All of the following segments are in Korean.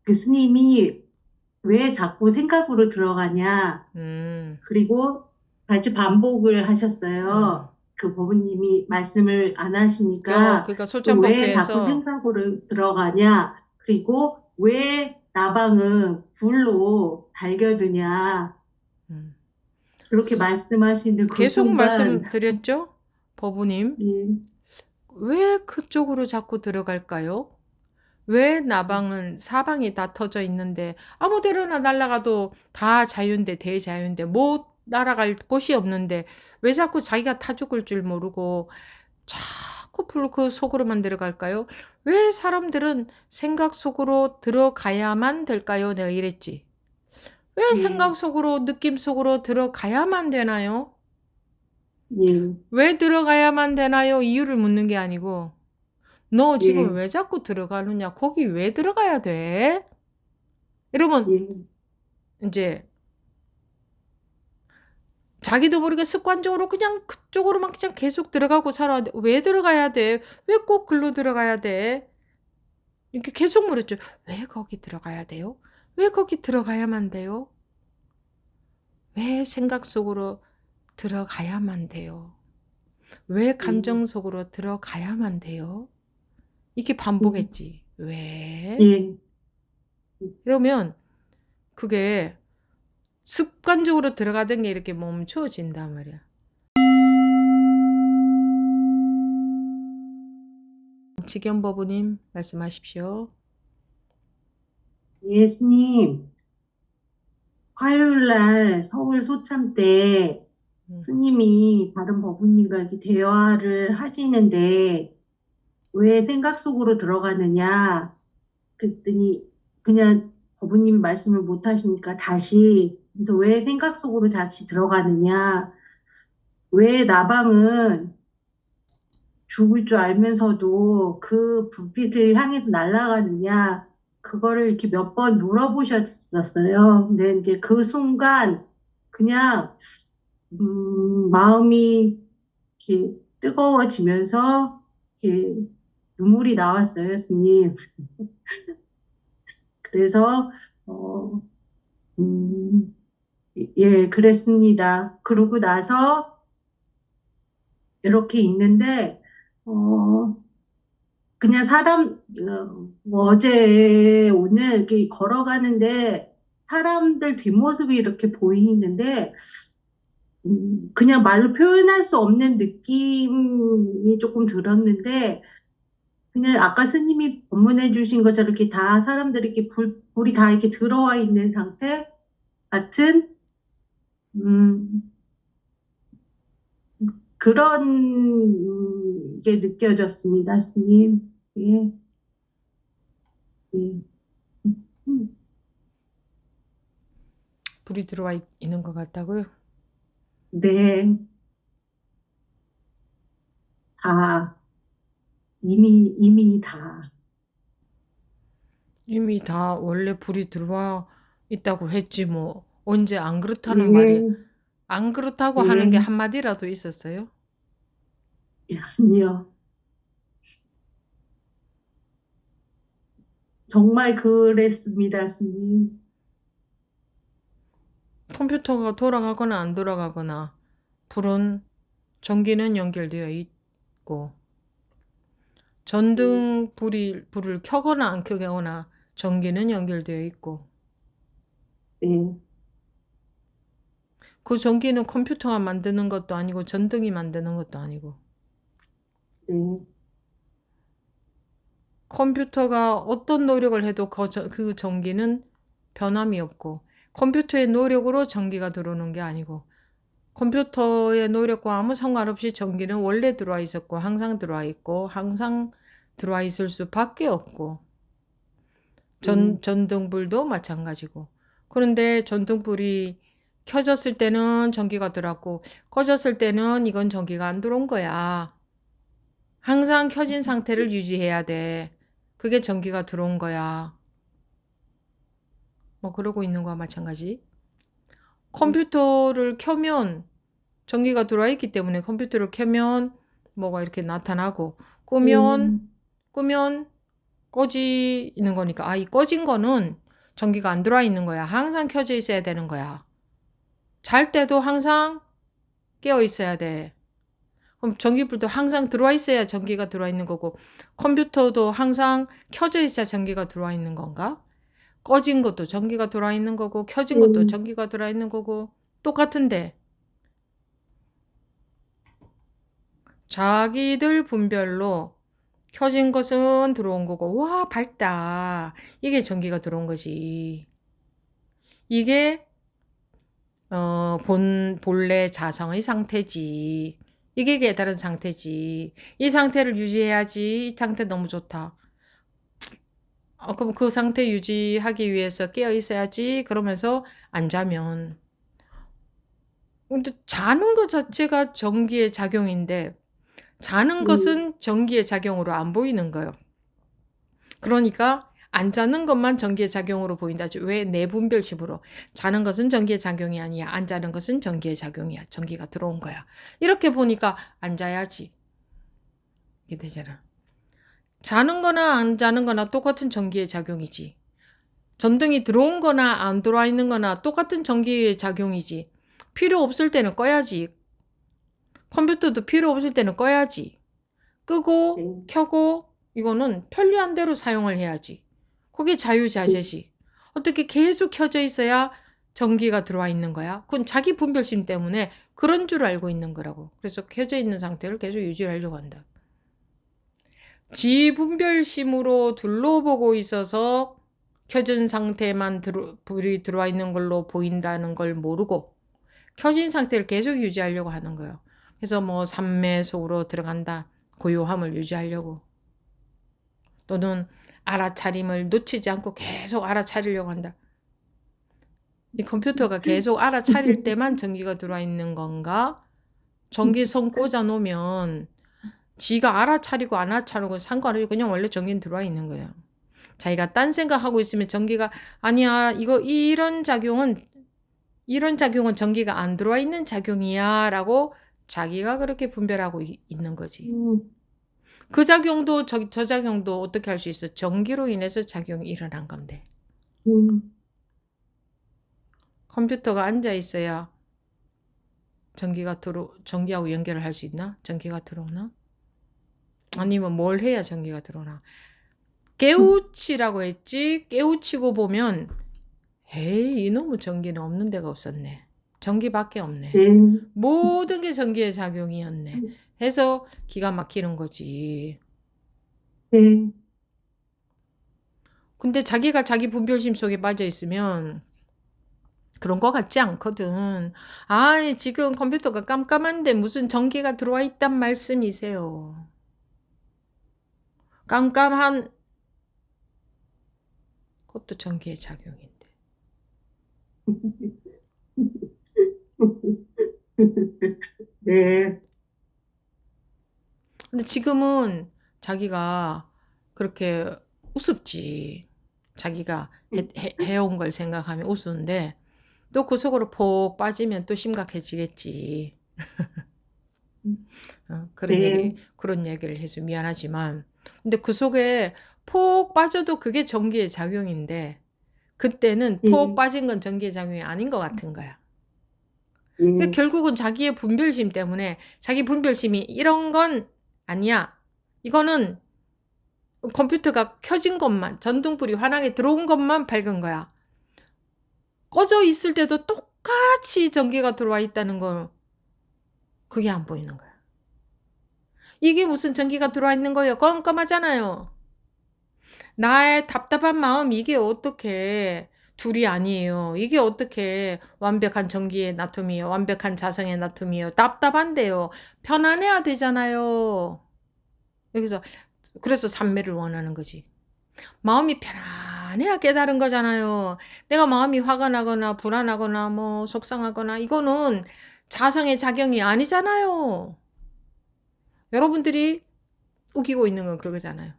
그 스님이 왜 자꾸 생각으로 들어가냐. 음, 그리고 다시 반복을 음. 하셨어요. 그 법부님이 말씀을 안 하시니까 그러니까 그 왜 자꾸 소창법회에서 생각으로 들어가냐. 그리고 왜 나방은 불로 달겨드냐. 음. 그렇게 말씀하시는 그 계속 순간, 말씀드렸죠? 법우님. 예, 왜 그쪽으로 자꾸 들어갈까요? 왜 나방은 사방이 다 터져 있는데 아무 데로나 날아가도 다 자유인데 대자유인데 못 날아갈 곳이 없는데 왜 자꾸 자기가 타 죽을 줄 모르고 자꾸 불 그 속으로만 들어갈까요? 왜 사람들은 생각 속으로 들어가야만 될까요? 내가 이랬지. 왜 예, 생각 속으로 느낌 속으로 들어가야만 되나요? 예, 왜 들어가야만 되나요? 이유를 묻는 게 아니고 너 지금 예, 왜 자꾸 들어가느냐? 거기 왜 들어가야 돼? 이러면 예, 이제 자기도 모르게 습관적으로 그냥 그쪽으로만 그냥 계속 들어가고 살아야 돼. 왜 들어가야 돼? 왜 꼭 글로 들어가야 돼? 이렇게 계속 물었죠. 왜 거기 들어가야 돼요? 왜 거기 들어가야만 돼요? 왜 생각 속으로 들어가야만 돼요? 왜 예, 감정 속으로 들어가야만 돼요? 이렇게 반복했지. 왜? 예, 이러면 그게 습관적으로 들어가던 게 이렇게 멈춰진단 말이야. 지견법부님 말씀하십시오. 예수님, 화요일 날 서울 소참 때 음. 스님이 다른 법부님과 이렇게 대화를 하시는데 왜 생각 속으로 들어가느냐 그랬더니 그냥 법부님이 말씀을 못 하시니까 다시 그래서 왜 생각 속으로 다시 들어가느냐 왜 나방은 죽을 줄 알면서도 그 불빛을 향해서 날아가느냐 그거를 이렇게 몇 번 물어보셨었어요. 근데 이제 그 순간 그냥 마음이 이렇게 뜨거워지면서 이렇게 눈물이 나왔어요, 스님. 그래서 어, 음, 예, 그랬습니다. 그러고 나서 이렇게 있는데 어, 그냥 뭐 어제 오늘 이렇게 걸어가는데 사람들 뒷모습이 이렇게 보이는데 그냥 말로 표현할 수 없는 느낌이 조금 들었는데 그냥 아까 스님이 법문해 주신 것처럼 이렇게 다 사람들이 이렇게 불이 다 이렇게 들어와 있는 상태 같은, 음, 그런 게 느껴졌습니다, 스님. 예, 예. 음, 불이 들어와 있는 것 같다고요? 네, 다, 이미 다. 이미 다 원래 불이 들어와 있다고 했지 뭐. 언제 안 그렇다는 말이 예, 안 그렇다고 하는 게 예, 한마디라도 있었어요? 아니요. 정말 그랬습니다, 스님. 컴퓨터가 돌아가거나 안 돌아가거나 불은 전기는 연결되어 있고 예, 전등 불을 켜거나 안 켜거나 전기는 연결되어 있고 예, 그 전기는 컴퓨터가 만드는 것도 아니고 전등이 만드는 것도 아니고 예, 컴퓨터가 어떤 노력을 해도 그 전기는 변함이 없고 컴퓨터의 노력으로 전기가 들어오는 게 아니고 컴퓨터의 노력과 아무 상관없이 전기는 원래 들어와 있었고 항상 들어와 있고 항상 들어와 있을 수밖에 없고 예, 전등불도 마찬가지고 그런데 전등불이 켜졌을 때는 전기가 들어왔고 꺼졌을 때는 이건 전기가 안 들어온 거야. 항상 켜진 상태를 유지해야 돼. 그게 전기가 들어온 거야. 뭐 그러고 있는 거와 마찬가지. 컴퓨터를 켜면 전기가 들어와 있기 때문에 컴퓨터를 켜면 뭐가 이렇게 나타나고 예, 끄면 끄면 꺼지는 거니까 이 꺼진 거는 전기가 안 들어와 있는 거야. 항상 켜져 있어야 되는 거야. 잘 때도 항상 깨어 있어야 돼. 그럼 전기불도 항상 들어와 있어야 전기가 들어와 있는 거고 컴퓨터도 항상 켜져 있어야 전기가 들어와 있는 건가? 꺼진 것도 전기가 들어와 있는 거고 켜진 것도 전기가 들어와 있는 거고 똑같은데 자기들 분별로 켜진 것은 들어온 거고 와 밝다 이게 전기가 들어온 거지. 이게 본래 자성의 상태지. 이게 깨달은 상태지. 이 상태를 유지해야지. 이 상태 너무 좋다. 그럼 그 상태 유지하기 위해서 깨어 있어야지. 그러면서 안 자면. 근데 자는 것 자체가 전기의 작용인데 자는 것은 전기의 작용으로 안 보이는 거예요. 그러니까 안 자는 것만 전기의 작용으로 보인다. 왜? 내분별심으로. 자는 것은 전기의 작용이 아니야. 안 자는 것은 전기의 작용이야. 전기가 들어온 거야. 이렇게 보니까 안 자야지. 이게 되잖아. 자는 거나 안 자는 거나 똑같은 전기의 작용이지. 전등이 들어온 거나 안 들어와 있는 거나 똑같은 전기의 작용이지. 필요 없을 때는 꺼야지. 컴퓨터도 필요 없을 때는 꺼야지. 끄고 켜고 이거는 편리한 대로 사용을 해야지. 그게 자유자재지. 어떻게 계속 켜져 있어야 전기가 들어와 있는 거야? 그건 자기 분별심 때문에 그런 줄 알고 있는 거라고. 그래서 켜져 있는 상태를 계속 유지하려고 한다. 지분별심으로 둘러보고 있어서 켜진 상태만 불이 들어와 있는 걸로 보인다는 걸 모르고 켜진 상태를 계속 유지하려고 하는 거예요. 그래서 뭐 삼매 속으로 들어간다. 고요함을 유지하려고. 또는 알아차림을 놓치지 않고 계속 알아차리려고 한다. 이 컴퓨터가 계속 알아차릴 때만 전기가 들어와 있는 건가? 전기선 꽂아 놓으면 지가 알아차리고 안 알아차리고 상관없이 그냥 원래 전기는 들어와 있는 거예요. 자기가 딴 생각하고 있으면 전기가 아니야. 이런 작용은 전기가 안 들어와 있는 작용이야 라고 자기가 그렇게 분별하고 있는 거지. 그 작용도 저 작용도 어떻게 할 수 있어? 전기로 인해서 작용이 일어난 건데. 컴퓨터가 앉아 있어야 전기하고 연결을 할 수 있나? 전기가 들어오나? 아니면 뭘 해야 전기가 들어오나? 깨우치라고 했지? 깨우치고 보면 에이 이놈의 전기는 없는 데가 없었네. 전기밖에 없네. 모든 게 전기의 작용이었네. 해서 기가 막히는 거지. 근데 자기가 자기 분별심 속에 빠져 있으면 그런 거 같지 않거든. 지금 컴퓨터가 깜깜한데 무슨 전기가 들어와 있단 말씀이세요. 깜깜한 그것도 전기의 작용인데. 네. 근데 지금은 자기가 그렇게 우습지. 자기가 해온 걸 생각하면 우스운데 또 그 속으로 폭 빠지면 또 심각해지겠지. 그런 얘기를 해서 미안하지만 근데 그 속에 폭 빠져도 그게 전기의 작용인데 그때는 폭 빠진 건 전기의 작용이 아닌 것 같은 거야. 그러니까 결국은 자기의 분별심 때문에 자기 분별심이 이런 건 아니야. 이거는 컴퓨터가 켜진 것만 전등불이 환하게 들어온 것만 밝은 거야. 꺼져 있을 때도 똑같이 전기가 들어와 있다는 걸 그게 안 보이는 거야. 이게 무슨 전기가 들어와 있는 거예요? 깜깜하잖아요. 나의 답답한 마음 이게 어떻게 둘이 아니에요. 이게 어떻게 완벽한 전기의 나툼이에요. 완벽한 자성의 나툼이에요. 답답한데요. 편안해야 되잖아요. 그래서 삼매를 원하는 거지. 마음이 편안해야 깨달은 거잖아요. 내가 마음이 화가 나거나 불안하거나 뭐 속상하거나 이거는 자성의 작용이 아니잖아요. 여러분들이 우기고 있는 건 그거잖아요.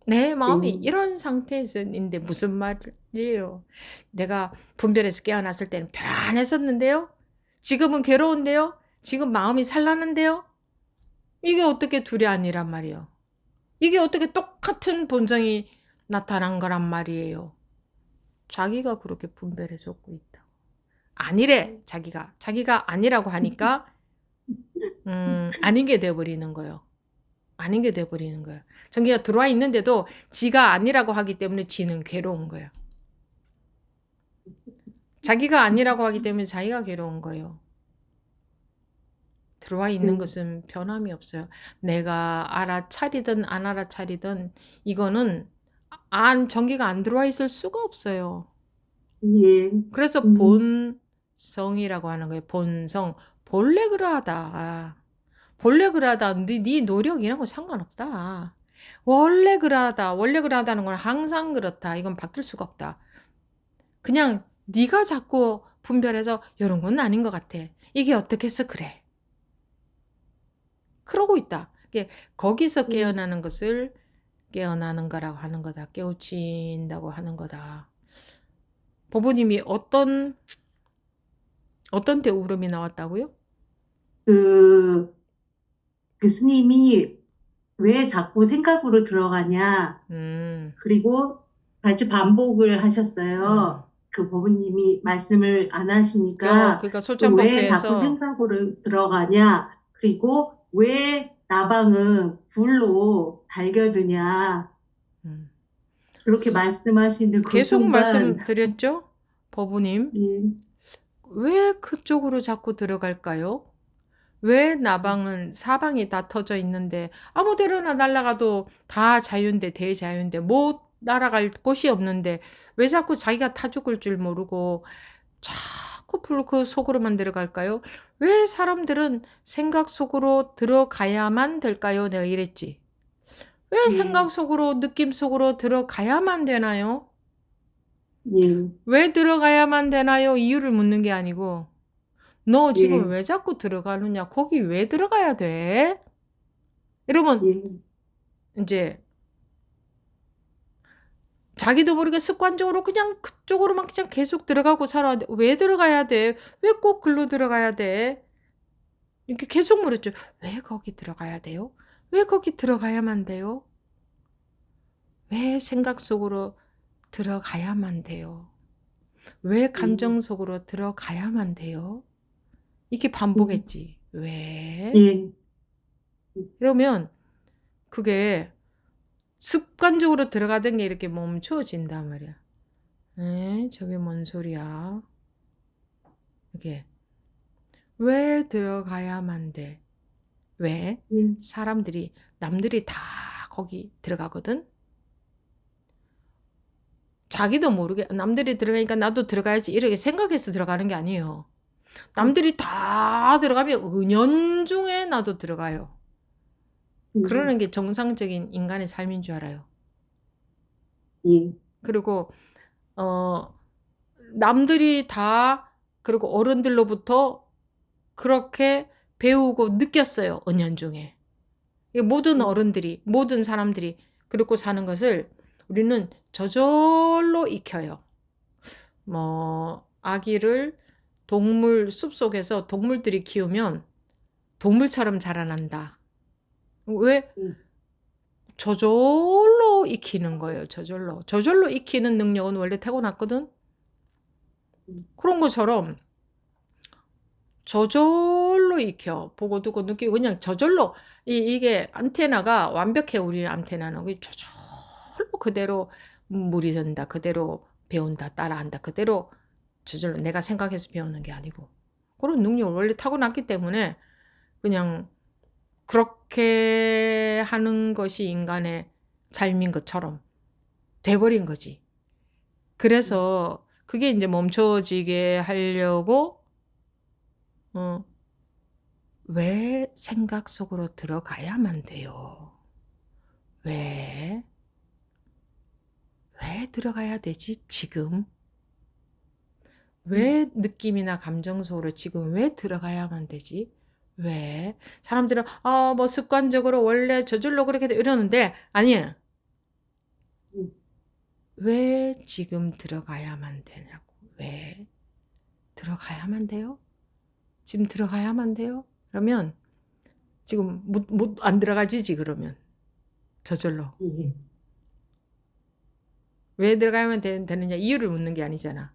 내 마음이 이런 상태에서인데 무슨 말이에요. 내가 분별해서 깨어났을 때는 편안했었는데요. 지금은 괴로운데요. 지금 마음이 산란한데요. 이게 어떻게 둘이 아니란 말이에요. 이게 어떻게 똑같은 본성이 나타난 거란 말이에요. 자기가 그렇게 분별해 줬고 있다. 아니래, 자기가 아니라고 하니까 아닌 게 돼버리는 거예요. 아닌 게 돼버리는 거예요. 전기가 들어와 있는데도 지가 아니라고 하기 때문에 지는 괴로운 거예요. 자기가 아니라고 하기 때문에 자기가 괴로운 거예요. 들어와 있는 것은 변함이 없어요. 내가 알아차리든 안 알아차리든 이거는 전기가 안 들어와 있을 수가 없어요. 예, 그래서 본성이라고 하는 거예요. 본성. 본래 그러하다. 본래 그러하다. 네 노력 이런 거 상관없다. 원래 그러하다. 원래 그러하다는 건 항상 그렇다. 이건 바뀔 수가 없다. 그냥 네가 자꾸 분별해서 이런 건 아닌 것 같아. 이게 어떻게 해서 그래. 그러고 있다. 거기서 깨어나는 것을 깨어나는 거라고 하는 거다. 깨우친다고 하는 거다. 보부님이 어떤 때 울음이 나왔다고요? 그, 그 스님이 왜 자꾸 생각으로 들어가냐. 음, 그리고 다시 반복을 하셨어요. 그 법부님이 말씀을 안 하시니까 그러니까 왜 자꾸 솔찬법회에서 생각으로 들어가냐. 그리고 왜 나방은 불로 달겨드냐. 음, 그렇게 말씀하시는 그 계속 순간, 말씀드렸죠? 법부님. 예, 왜 그쪽으로 자꾸 들어갈까요? 왜 나방은 사방이 다 터져 있는데 아무 데로나 날아가도 다 자유인데 대자유인데 못 날아갈 곳이 없는데 왜 자꾸 자기가 타 죽을 줄 모르고 자꾸 그 속으로만 들어갈까요? 왜 사람들은 생각 속으로 들어가야만 될까요? 내가 이랬지. 왜 예, 생각 속으로 느낌 속으로 들어가야만 되나요? 예, 왜 들어가야만 되나요? 이유를 묻는 게 아니고 너 지금 예, 왜 자꾸 들어가느냐? 거기 왜 들어가야 돼? 이러면 예, 이제 자기도 모르게 습관적으로 그냥 그쪽으로만 그냥 계속 들어가고 살아야 돼. 왜 들어가야 돼? 왜 꼭 글로 들어가야 돼? 이렇게 계속 물었죠. 왜 거기 들어가야 돼요? 왜 거기 들어가야만 돼요? 왜 생각 속으로 들어가야만 돼요? 왜 감정 속으로 들어가야만 돼요? 이렇게 반복했지. 왜? 예, 이러면 그게 습관적으로 들어가던 게 이렇게 멈춰진단 말이야. 저게 뭔 소리야? 이게 왜 들어가야만 돼? 왜? 예, 남들이 다 거기 들어가거든? 자기도 모르게 남들이 들어가니까 나도 들어가야지 이렇게 생각해서 들어가는 게 아니에요. 남들이 다 들어가면 은연중에 나도 들어가요. 그러는 게 정상적인 인간의 삶인 줄 알아요. 예, 그리고 어 남들이 다 그리고 어른들로부터 그렇게 배우고 느꼈어요. 은연중에. 모든 어른들이 모든 사람들이 그렇게 사는 것을 우리는 저절로 익혀요. 뭐 아기를 동물 숲속에서 동물들이 키우면 동물처럼 자라난다. 왜? 예, 저절로 익히는 거예요. 저절로 익히는 능력은 원래 타고났거든. 그런 것처럼 저절로 익혀. 보고 듣고 느끼고 그냥 저절로 이게 안테나가 완벽해. 우리 안테나는 저절로 그대로 물이 든다. 그대로 배운다. 따라한다. 그대로 저절로 내가 생각해서 배우는 게 아니고 그런 능력을 원래 타고났기 때문에 그냥 그렇게 하는 것이 인간의 삶인 것처럼 돼버린 거지. 그래서 그게 이제 멈춰지게 하려고 어, 왜 생각 속으로 들어가야만 돼요? 왜? 왜 들어가야 되지? 지금? 왜 느낌이나 감정 속으로 지금 왜 들어가야만 되지? 왜? 사람들은 뭐 습관적으로 원래 저절로 그렇게 돼 이러는데 아니에요. 왜 지금 들어가야만 되냐고. 왜 들어가야만 돼요? 지금 들어가야만 돼요? 그러면 지금 안 들어가지지 그러면. 저절로. 예. 왜 들어가면 되느냐 이유를 묻는 게 아니잖아.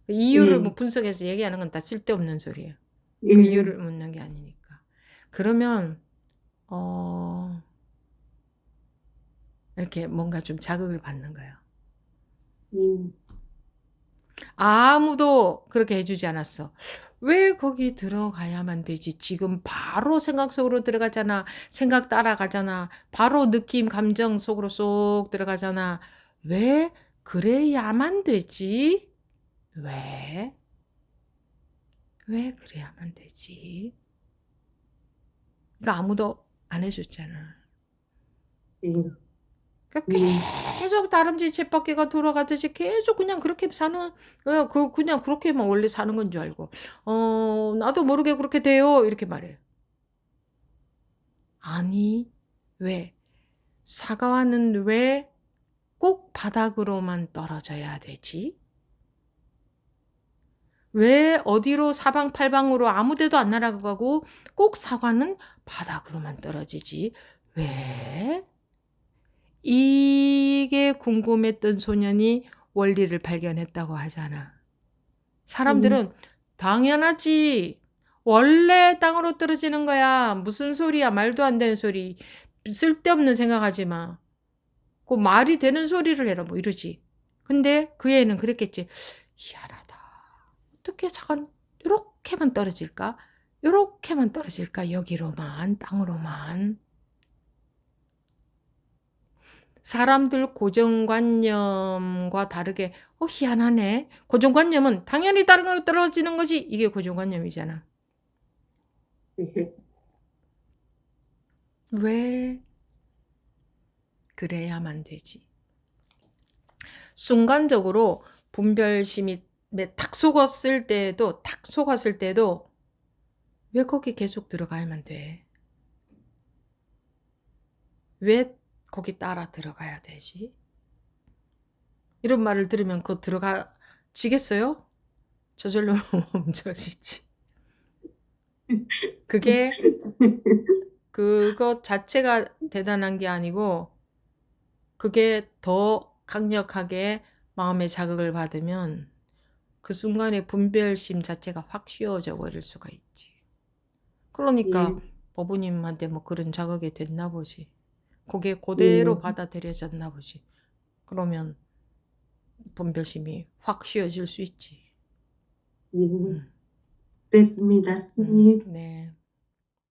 그 이유를 예. 뭐 분석해서 얘기하는 건 다 쓸데없는 소리예요. 그 예. 이유를 묻는 게 아니니까. 그러면 이렇게 뭔가 좀 자극을 받는 거예요. 예. 아무도 그렇게 해주지 않았어. 왜 거기 들어가야만 되지? 지금 바로 생각 속으로 들어가잖아. 생각 따라가잖아. 바로 느낌, 감정 속으로 쏙 들어가잖아. 왜 그래야만 되지? 왜? 왜 그래야만 되지? 이거 아무도 안 해줬잖아. 예. 그러니까 계속 다람쥐 쳇바퀴가 돌아가듯이 계속 그냥 그렇게 사는, 그냥 그렇게만 원래 사는 건 줄 알고, 나도 모르게 그렇게 돼요. 이렇게 말해. 아니, 왜? 사과는 왜 꼭 바닥으로만 떨어져야 되지? 왜 어디로 사방팔방으로 아무 데도 안 날아가고 꼭 사과는 바닥으로만 떨어지지? 왜? 이게 궁금했던 소년이 원리를 발견했다고 하잖아. 사람들은 당연하지. 원래 땅으로 떨어지는 거야. 무슨 소리야. 말도 안 되는 소리. 쓸데없는 생각하지 마. 그 말이 되는 소리를 해라. 뭐 이러지. 근데 그 애는 그랬겠지. 희한하다. 어떻게 잠깐 이렇게만 떨어질까? 이렇게만 떨어질까? 여기로만, 땅으로만. 사람들 고정관념과 다르게 희한하네. 고정관념은 당연히 다른 걸로 떨어지는 것이 이게 고정관념이잖아. 예. 왜 그래야만 되지? 순간적으로 분별심이 탁 속았을 때도 왜 거기 계속 들어가야만 돼? 왜 거기 따라 들어가야 되지? 이런 말을 들으면 그거 들어가지겠어요? 저절로 멈춰지지. 그것 자체가 대단한 게 아니고 그게 더 강력하게 마음의 자극을 받으면 그 순간에 분별심 자체가 확 쉬워져 버릴 수가 있지. 그러니까 예. 법부님한테 뭐 그런 자극이 됐나 보지. 그게 그대로 예. 받아들여졌나 보지. 그러면 분별심이 확 쉬워질 수 있지. 예. 그랬습니다, 스님. 네.